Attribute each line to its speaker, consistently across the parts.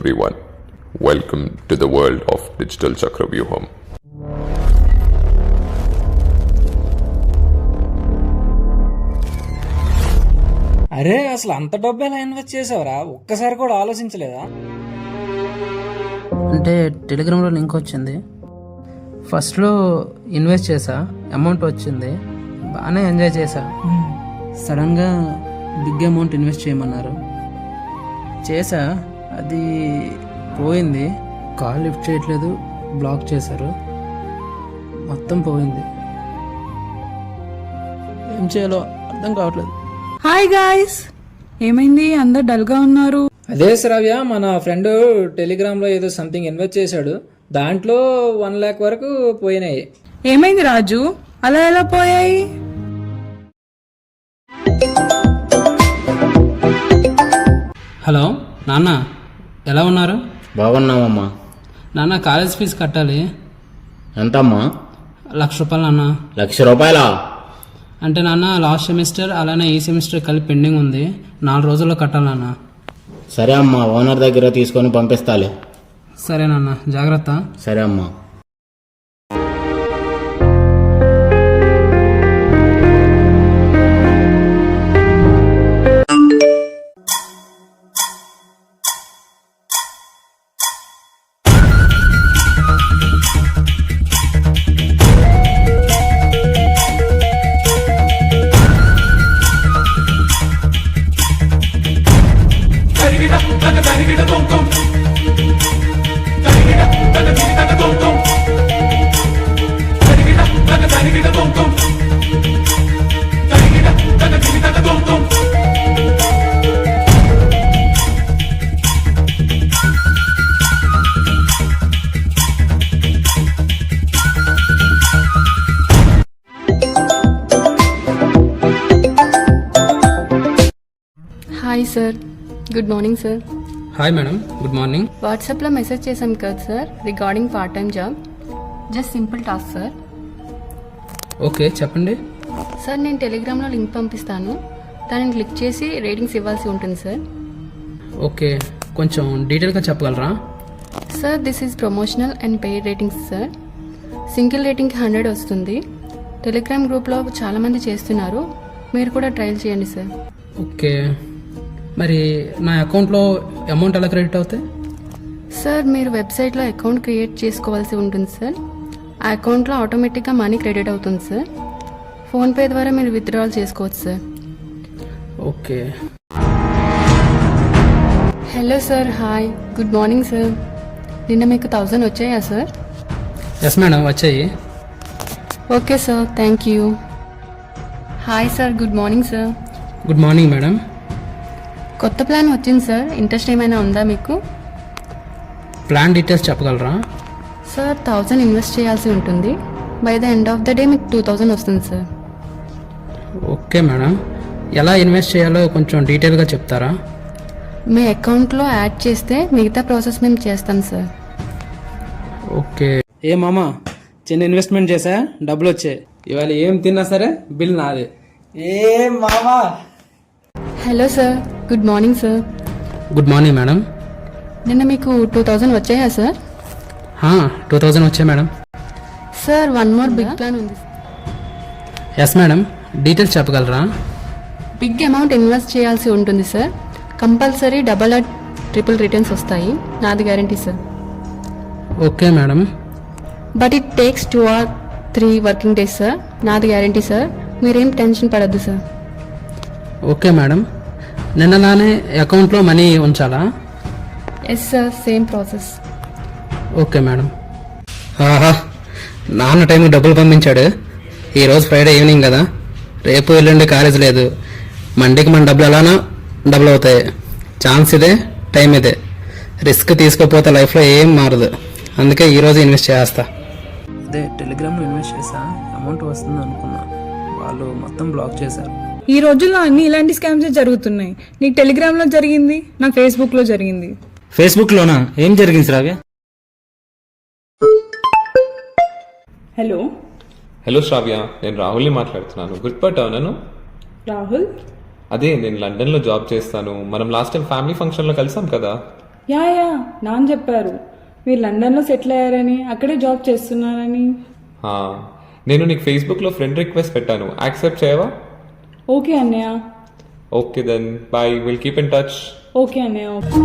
Speaker 1: everyone. Welcome to the world of Digital Chakravyuham.
Speaker 2: అరే అసలు అంత డబ్బు ఎలా ఇన్వెస్ట్ చేసావురా? ఒక్కసారి కూడా ఆలోచించలేదా?
Speaker 3: అంటే టెలిగ్రామ్లో లింక్ వచ్చింది, ఫస్ట్లో ఇన్వెస్ట్ చేసా, అమౌంట్ వచ్చింది, బాగానే ఎంజాయ్ చేసా. సడన్గా బిగ్ అమౌంట్ ఇన్వెస్ట్ చేయమన్నారు, చేసా, అది పోయింది. కాల్ లిఫ్ట్ చేయట్లేదు, బ్లాక్ చేశారు, మొత్తం పోయింది. ఏం చేయాలో అర్థం కావట్లేదు.
Speaker 4: హాయ్ గాయ్స్, ఏమైంది అందరు డల్ గా ఉన్నారు?
Speaker 2: అదే శ్రావ్య, మన ఫ్రెండ్ టెలిగ్రామ్లో ఏదో సంథింగ్ ఇన్వెస్ట్ చేశాడు, దాంట్లో 1 lakh వరకు పోయినాయి.
Speaker 4: ఏమైంది రాజు, అలా ఎలా పోయాయి?
Speaker 3: హలో నాన్న, ఎలా ఉన్నారు?
Speaker 5: బాగున్నామమ్మా.
Speaker 3: నాన్న, కాలేజ్ ఫీజు కట్టాలి.
Speaker 5: ఎంతమ్మా?
Speaker 3: 1,00,000 రూపాయలు నాన్న.
Speaker 5: 1,00,000 రూపాయలా?
Speaker 3: అంటే నాన్న, లాస్ట్ సెమిస్టర్ అలానే ఈ సెమిస్టర్ కలిపి పెండింగ్ ఉంది, 4 రోజుల్లో కట్టాలి నాన్న.
Speaker 5: సరే అమ్మా, ఓనర్ దగ్గర తీసుకొని పంపిస్తాలే.
Speaker 3: సరే నాన్న, జాగ్రత్త.
Speaker 5: సరే అమ్మా.
Speaker 6: Hi sir, good morning sir.
Speaker 3: Hi madam, good morning.
Speaker 6: వాట్సాప్లో మెసేజ్ చేశాం కదా sir, regarding part time job, just simple task sir.
Speaker 3: Okay, చెప్పండి.
Speaker 6: సార్, నేను టెలిగ్రామ్లో లింక్ పంపిస్తాను, దానిని క్లిక్ చేసి రేటింగ్స్ ఇవ్వాల్సి ఉంటుంది సార్.
Speaker 3: ఓకే, కొంచెం డీటెయిల్గా చెప్పగలరా?
Speaker 6: Sir, this is promotional and paid ratings sir. Single రేటింగ్కి 100 వస్తుంది. టెలిగ్రామ్ గ్రూప్లో చాలామంది చేస్తున్నారు, మీరు కూడా ట్రయల్ చేయండి సార్.
Speaker 3: ఓకే, మరి నా అకౌంట్లో అమౌంట్ ఎలా క్రెడిట్ అవుతాయి?
Speaker 6: సార్, మీరు వెబ్సైట్లో అకౌంట్ క్రియేట్ చేసుకోవాల్సి ఉంటుంది సార్. ఆ అకౌంట్లో ఆటోమేటిక్గా మనీ క్రెడిట్ అవుతుంది సార్. ఫోన్పే ద్వారా మీరు విత్డ్రాల్ చేసుకోవచ్చు sir.
Speaker 3: Okay.
Speaker 6: Hello sir, hi, good morning sir. నిన్న మీకు 1000 వచ్చాయా సార్?
Speaker 3: ఎస్ మేడం, వచ్చాయి.
Speaker 6: Okay sir, thank you. Hi sir, good morning sir.
Speaker 3: Good morning madam.
Speaker 6: కొత్త ప్లాన్ వచ్చింది సార్, ఇంట్రెస్ట్ ఏమైనా ఉందా మీకు?
Speaker 3: ప్లాన్ డీటెయిల్స్ చెప్పగలరా?
Speaker 6: సార్, 1000 ఇన్వెస్ట్ చేయాల్సి ఉంటుంది. By the end of the day మీకు 2000 వస్తుంది సార్.
Speaker 3: ఓకే మేడం, ఎలా ఇన్వెస్ట్ చేయాలో కొంచెం డీటెయిల్గా చెప్తారా?
Speaker 6: మీ అకౌంట్లో యాడ్ చేస్తే మిగతా ప్రాసెస్ మేము చేస్తాం సార్.
Speaker 3: ఓకే.
Speaker 2: ఏ మామా, చిన్న ఇన్వెస్ట్మెంట్ చేసా, డబ్బులు వచ్చాయి.
Speaker 3: ఇవాళ ఏం తిన్నా సరే బిల్ నాదే.
Speaker 2: ఏ మామా.
Speaker 6: Hello sir, good morning sir.
Speaker 3: Good morning madam.
Speaker 6: నిన్న మీకు 2000 వచ్చాయా సార్?
Speaker 3: 2000 వచ్చాయి madam.
Speaker 6: Sir, 1 more big plan ఉంది.
Speaker 3: ఎస్ మేడం, డీటెయిల్స్ చెప్పగలరా?
Speaker 6: బిగ్ అమౌంట్ ఇన్వెస్ట్ చేయాల్సి ఉంటుంది sir. Compulsory double or triple returns వస్తాయి, నాది guarantee sir.
Speaker 3: Okay madam.
Speaker 6: But it takes 2 or 3 working days sir, నాది గ్యారంటీ సార్. మీరేం tension పడద్దు sir.
Speaker 3: Okay madam, నిన్నలానే అకౌంట్లో మనీ ఉంచాలా?
Speaker 6: Yes sir, same process.
Speaker 3: Okay madam. నాన్న టైంకి డబ్బులు పంపించాడు. ఈరోజు ఫ్రైడే ఈవినింగ్ కదా, రేపు ఎల్లుండి కాలేజ్ లేదు. మండేకి మన డబ్బులు ఎలానో డబ్బులు అవుతాయి. ఛాన్స్ ఇదే, టైం ఇదే. రిస్క్ తీసుకోకపోతే లైఫ్లో ఏం మారదు. అందుకే ఈరోజు ఇన్వెస్ట్ చేస్తా. అదే టెలిగ్రామ్లో ఇన్వెస్ట్ చేసా, అమౌంట్ వస్తుంది అనుకున్నా, వాళ్ళు మొత్తం బ్లాక్ చేశారు.
Speaker 4: ఈ రోజుల్లో అన్ని ఇలాంటి స్కామ్స్ జరుగుతున్నాయి. నీకు టెలిగ్రామ్ లో జరిగింది, నాకు ఫేస్బుక్ లో జరిగింది.
Speaker 5: ఫేస్బుక్ లోనా? ఏం జరిగింది శ్రావ్య?
Speaker 4: హలో
Speaker 1: హలో శ్రావ్య, నేను రాహుల్ని మాట్లాడుతున్నాను. గుర్తుపట్టావు నన్ను?
Speaker 4: రాహుల్?
Speaker 1: అదే, నేను లండన్లో జాబ్ చేస్తాను. మనం లాస్ట్ టైం ఫ్యామిలీ ఫంక్షన్లో కలిసాం కదా.
Speaker 4: యా నాన్న చెప్పారు మీరు లండన్లో సెటిల్ అయ్యారని, అక్కడే జాబ్ చేస్తున్నారని.
Speaker 7: హా, నేను నీకు ఫేస్బుక్లో ఫ్రెండ్ రిక్వెస్ట్ పెట్టాను, యాక్సెప్ట్ చేయవా?
Speaker 4: ఓకే అన్నయ్య.
Speaker 7: Okay then bye, will keep in touch.
Speaker 4: Okay అన్నయ్య. Okay.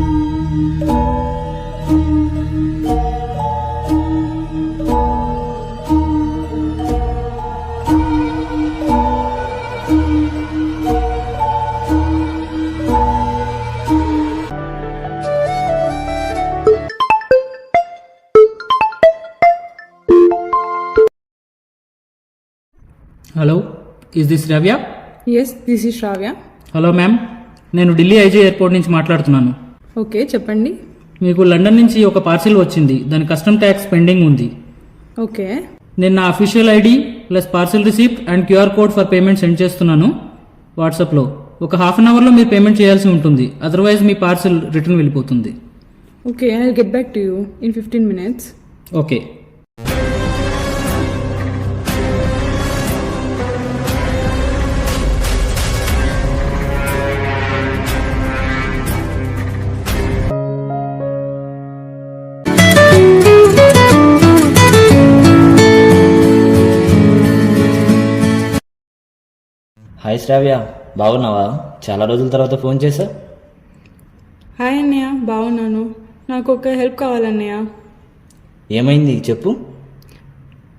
Speaker 8: Hello, is this Ravya?
Speaker 4: Yes, this is Shravya.
Speaker 8: Hello ma'am, నేను ఢిల్లీ ఐజీ ఎయిర్పోర్ట్ నుంచి మాట్లాడుతున్నాను.
Speaker 4: ఓకే, చెప్పండి.
Speaker 8: మీకు లండన్ నుంచి ఒక పార్సిల్ వచ్చింది, దాని కస్టమ్ ట్యాక్స్ పెండింగ్ ఉంది.
Speaker 4: ఓకే.
Speaker 8: నేను నా official ID plus parcel receipt and QR code for payment send చేస్తున్నాను వాట్సాప్లో. ఒక హాఫ్ అన్ అవర్లో మీరు పేమెంట్ చేయాల్సి ఉంటుంది, అదర్వైజ్ మీ పార్సిల్ రిటర్న్ వెళ్ళిపోతుంది.
Speaker 4: Okay, I will get back to you in 15 minutes.
Speaker 8: Okay.
Speaker 5: Hi Shravya, బాగున్నావా? చాలా రోజుల తర్వాత ఫోన్ చేశా.
Speaker 4: హాయ్ అన్నయ్య, బాగున్నాను. నాకు ఒక హెల్ప్ కావాలన్నయ్య.
Speaker 5: ఏమైంది చెప్పు.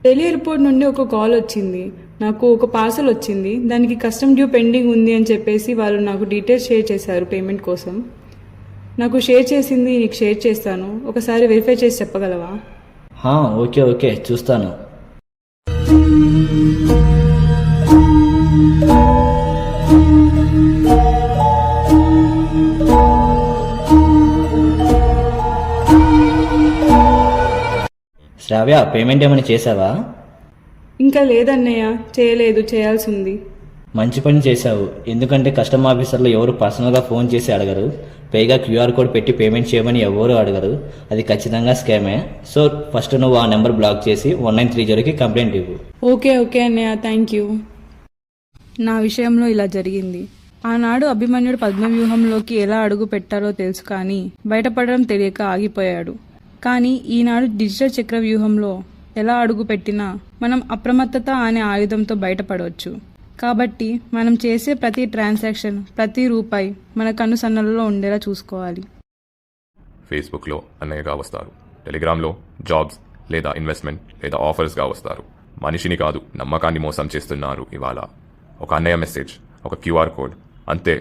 Speaker 4: ఢిల్లీ ఎయిర్పోర్ట్ నుండి ఒక కాల్ వచ్చింది. నాకు ఒక పార్సల్ వచ్చింది, దానికి కస్టమ్ డ్యూ పెండింగ్ ఉంది అని చెప్పేసి వాళ్ళు నాకు డీటెయిల్స్ షేర్ చేశారు పేమెంట్ కోసం. నాకు షేర్ చేసింది నీకు షేర్ చేస్తాను, ఒకసారి వెరిఫై చేసి చెప్పగలవా?
Speaker 5: ఓకే చూస్తాను. శ్రావ్య, పేమెంట్ ఏమైనా చేసావా?
Speaker 4: ఇంకా లేదన్నయ్య, చేయలేదు, చేయాల్సి ఉంది.
Speaker 5: మంచి పని చేశావు, ఎందుకంటే కస్టమర్ ఆఫీసర్లు ఎవరు పర్సనల్గా ఫోన్ చేసి అడగరు, పైగా క్యూఆర్ కోడ్ పెట్టి పేమెంట్ చేయమని ఎవరు అడగరు. అది ఖచ్చితంగా స్కామే. సో ఫస్ట్ నువ్వు ఆ నెంబర్ బ్లాక్ చేసి 1930కి కంప్లైంట్ ఇవ్వు.
Speaker 4: ఓకే అన్నయ్య, థ్యాంక్ యూ. నా విషయంలో ఇలా జరిగింది. ఆనాడు అభిమన్యుడు పద్మవ్యూహంలోకి ఎలా అడుగు పెట్టాలో తెలుసు, కానీ బయటపడడం తెలియక ఆగిపోయాడు. కానీ ఈనాడు డిజిటల్ చక్రవ్యూహంలో ఎలా అడుగు పెట్టినా మనం అప్రమత్తత అనే ఆయుధంతో బయటపడవచ్చు. కాబట్టి మనం చేసే ప్రతి ట్రాన్సాక్షన్, ప్రతి రూపాయి మన కనుసన్నలలో ఉండేలా చూసుకోవాలి.
Speaker 1: ఫేస్బుక్లో అన్నయ్యగా వస్తారు, టెలిగ్రామ్లో జాబ్స్ లేదా ఇన్వెస్ట్మెంట్ లేదా ఆఫర్స్గా వస్తారు. మనిషిని కాదు, నమ్మకాన్ని మోసం చేస్తున్నారు. ఇవాళ ఒక అన్నయ్య మెసేజ్, ఒక క్యూఆర్ కోడ్, అంతే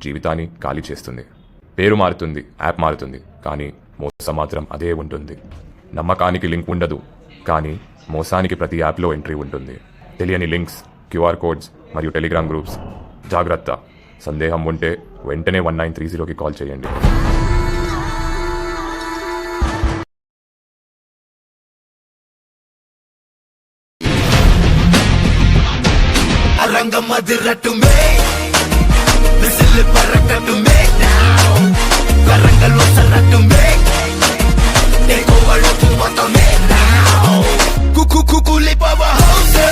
Speaker 1: జీవితాన్ని ఖాళీ చేస్తుంది. పేరు మారుతుంది, యాప్ మారుతుంది, కానీ మోసం మాత్రం అదే ఉంటుంది. నమ్మకానికి లింక్ ఉండదు, కానీ మోసానికి ప్రతి యాప్లో ఎంట్రీ ఉంటుంది. తెలియని లింక్స్, క్యూఆర్ కోడ్స్ మరియు టెలిగ్రామ్ గ్రూప్స్. జాగ్రత్త. సందేహం ఉంటే వెంటనే 1930కి కాల్ చేయండి.
Speaker 9: రంగమదిరట్టుమే విసిల్ పరకట్టుమే వరంగల్లో సరట్టుమే టేకోవళ్ళకు మొత్తమే కులిపవ హౌసే